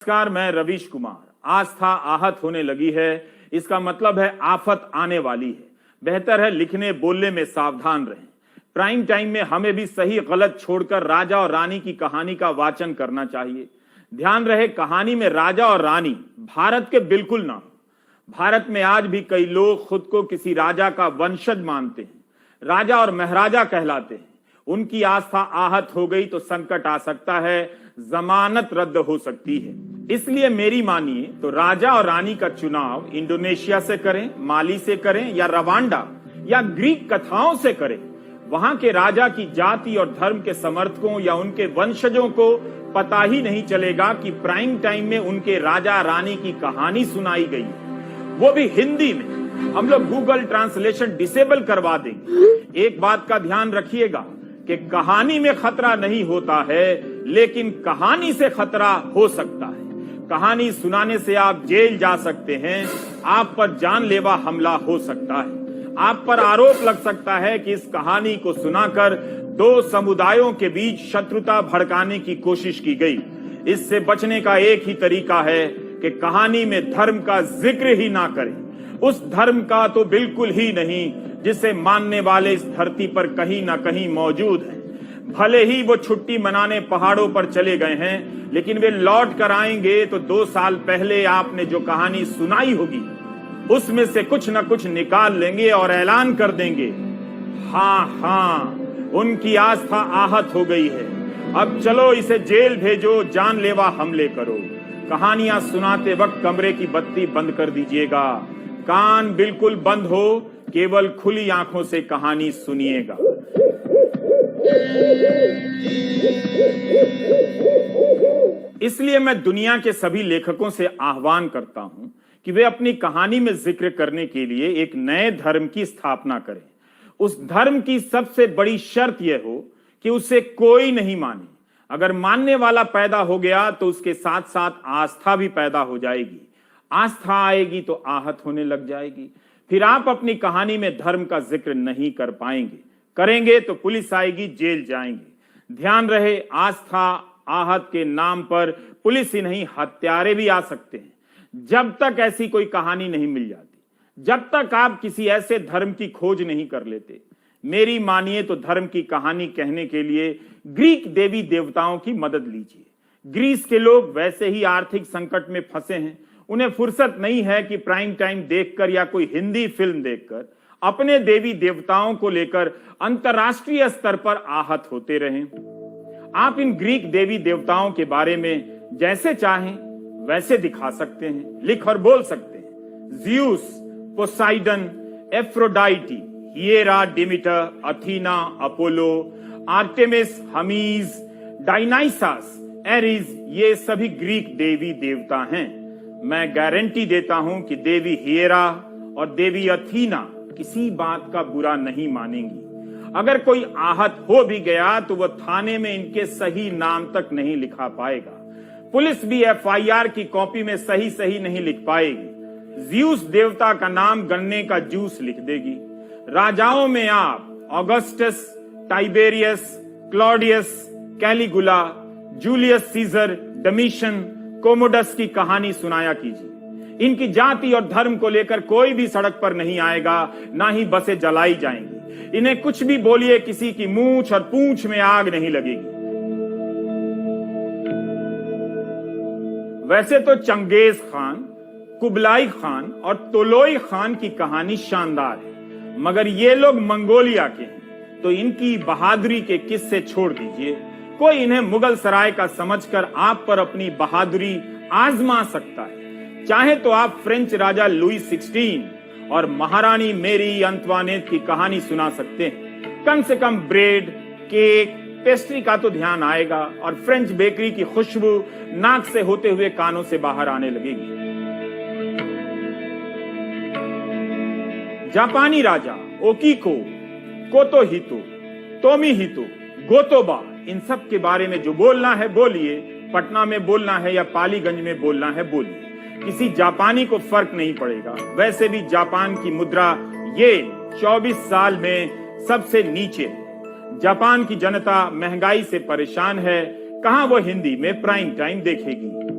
नमस्कार, मैं रवीश कुमार। आस्था आहत होने लगी है, इसका मतलब है आफत आने वाली है। बेहतर है लिखने बोलने में सावधान रहें। प्राइम टाइम में हमें भी सही गलत छोड़कर राजा और रानी की कहानी का वाचन करना चाहिए। ध्यान रहे, कहानी में राजा और रानी भारत के बिल्कुल ना हो। भारत में आज भी कई लोग खुद को किसी राजा का वंशज मानते हैं, राजा और महाराजा कहलाते हैं। उनकी आस्था आहत हो गई तो संकट आ सकता है, जमानत रद्द हो सकती है। इसलिए मेरी मानिए तो राजा और रानी का चुनाव इंडोनेशिया से करें, माली से करें या रवांडा या ग्रीक कथाओं से करें। वहां के राजा की जाति और धर्म के समर्थकों या उनके वंशजों को पता ही नहीं चलेगा कि प्राइम टाइम में उनके राजा रानी की कहानी सुनाई गई, वो भी हिंदी में। हम लोग गूगल ट्रांसलेशन डिसेबल करवा देंगे। एक बात का ध्यान रखिएगा कि कहानी में खतरा नहीं होता है, लेकिन कहानी से खतरा हो सकता है। कहानी सुनाने से आप जेल जा सकते हैं, आप पर जानलेवा हमला हो सकता है, आप पर आरोप लग सकता है कि इस कहानी को सुनाकर दो समुदायों के बीच शत्रुता भड़काने की कोशिश की गई। इससे बचने का एक ही तरीका है कि कहानी में धर्म का जिक्र ही ना करें, उस धर्म का तो बिल्कुल ही नहीं जिसे मानने वाले इस धरती पर कहीं ना कहीं मौजूद हैं। भले ही वो छुट्टी मनाने पहाड़ों पर चले गए हैं, लेकिन वे लौट कर आएंगे तो 2 साल पहले आपने जो कहानी सुनाई होगी उसमें से कुछ न कुछ निकाल लेंगे और ऐलान कर देंगे, हाँ, उनकी आस्था आहत हो गई है, अब चलो इसे जेल भेजो, जानलेवा हमले करो। कहानियां सुनाते वक्त कमरे की बत्ती बंद कर दीजिएगा, कान बिल्कुल बंद हो, केवल खुली आंखों से कहानी सुनिएगा। इसलिए मैं दुनिया के सभी लेखकों से आह्वान करता हूं कि वे अपनी कहानी में जिक्र करने के लिए एक नए धर्म की स्थापना करें। उस धर्म की सबसे बड़ी शर्त यह हो कि उसे कोई नहीं माने। अगर मानने वाला पैदा हो गया तो उसके साथ साथ आस्था भी पैदा हो जाएगी। आस्था आएगी तो आहत होने लग जाएगी। फिर आप अपनी कहानी में धर्म का जिक्र नहीं कर पाएंगे, करेंगे तो पुलिस आएगी, जेल जाएंगे। ध्यान रहे, आस्था आहत के नाम पर पुलिस ही नहीं हत्यारे भी आ सकते हैं, जब तक ऐसी कोई कहानी नहीं मिल जाती, जब तक आप किसी ऐसे धर्म की खोज नहीं कर लेते। मेरी मानिए तो धर्म की कहानी कहने के लिए ग्रीक देवी देवताओं की मदद लीजिए। ग्रीस के लोग वैसे ही आर्थिक संकट में फंसे हैं, उन्हें फुर्सत नहीं है कि प्राइम टाइम देखकर या कोई हिंदी फिल्म देखकर अपने देवी देवताओं को लेकर अंतरराष्ट्रीय स्तर पर आहत होते रहें। आप इन ग्रीक देवी देवताओं के बारे में जैसे चाहें वैसे दिखा सकते हैं, लिख और बोल सकते हैं। Zeus, Poseidon, Aphrodite, हिएरा, Demeter, Athena, Apollo, Artemis, Hamees, डायनाइसास, Eris, ये सभी ग्रीक देवी देवता हैं। मैं गारंटी देता हूं कि देवी हिएरा और देवी अथीना किसी बात का बुरा नहीं मानेंगी। अगर कोई आहत हो भी गया तो वह थाने में इनके सही नाम तक नहीं लिखा पाएगा। पुलिस भी एफआईआर की कॉपी में सही नहीं लिख पाएगी। ज़्यूस देवता का नाम गन्ने का जूस लिख देगी। राजाओं में आप Augustus, Tiberius, Claudius, Caligula, Julius Caesar, Domitian, Commodus की कहानी सुनाया कीजिए। इनकी जाति और धर्म को लेकर कोई भी सड़क पर नहीं आएगा, ना ही बसें जलाई जाएंगी। इन्हें कुछ भी बोलिए, किसी की मूंछ और पूंछ में आग नहीं लगेगी। वैसे तो चंगेज खान, कुबलाई खान और तोलोई खान की कहानी शानदार है, मगर ये लोग मंगोलिया के हैं, तो इनकी बहादुरी के किस्से छोड़ दीजिए। कोई इन्हें मुगल सराय का समझकर आप पर अपनी बहादुरी आजमा सकता है। चाहे तो आप फ्रेंच राजा लुई 16 और महारानी मेरी अंतवानेट की कहानी सुना सकते हैं। कम से कम ब्रेड, केक, पेस्ट्री का तो ध्यान आएगा और फ्रेंच बेकरी की खुशबू नाक से होते हुए कानों से बाहर आने लगेगी। जापानी राजा ओकीको, कोतोहितो, तोमिहितो, गोतोबा, इन सब के बारे में जो बोलना है बोलिए। पटना में बोलना है या पालीगंज में बोलना है बोलिए, किसी जापानी को फर्क नहीं पड़ेगा। वैसे भी जापान की मुद्रा ये 24 साल में सबसे नीचे है। जापान की जनता महंगाई से परेशान है, कहां वो हिंदी में प्राइम टाइम देखेगी।